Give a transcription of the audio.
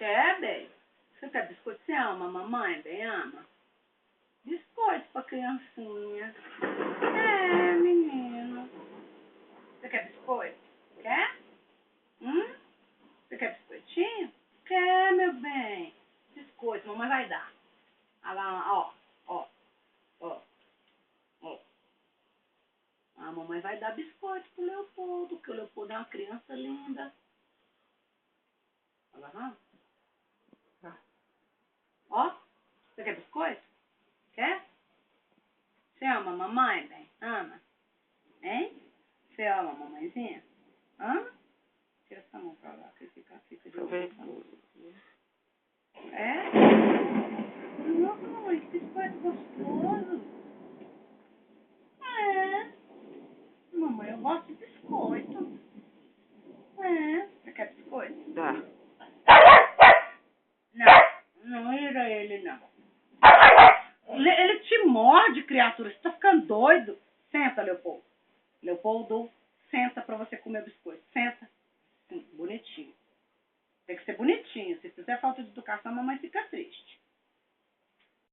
Quer, bem? Você quer biscoito? Você ama a mamãe, bem? Ama? Biscoito pra criancinha. É, menino. Você quer biscoito? Quer? Você quer biscoitinho? Quer, meu bem? Biscoito, mamãe vai dar. Olha lá, ó. A mamãe vai dar biscoito pro Leopoldo, porque o Leopoldo é uma criança linda. Olha lá. Ó, você quer biscoito? Quer? Você ama a mamãe, bem? Ama? Hein? Você ama a mamãezinha? Ama? Tira essa mão pra lá, que fica de novo. É? Nossa, mamãe, que biscoito gostoso. É. Mamãe, eu gosto de biscoito. É. Você quer biscoito? Tá. Não ira ele, não. Ele te morde, criatura. Você tá ficando doido. Senta, Leopoldo. Leopoldo, senta pra você comer biscoito. Senta. Bonitinho. Tem que ser bonitinho. Se fizer falta de educação, a mamãe fica triste.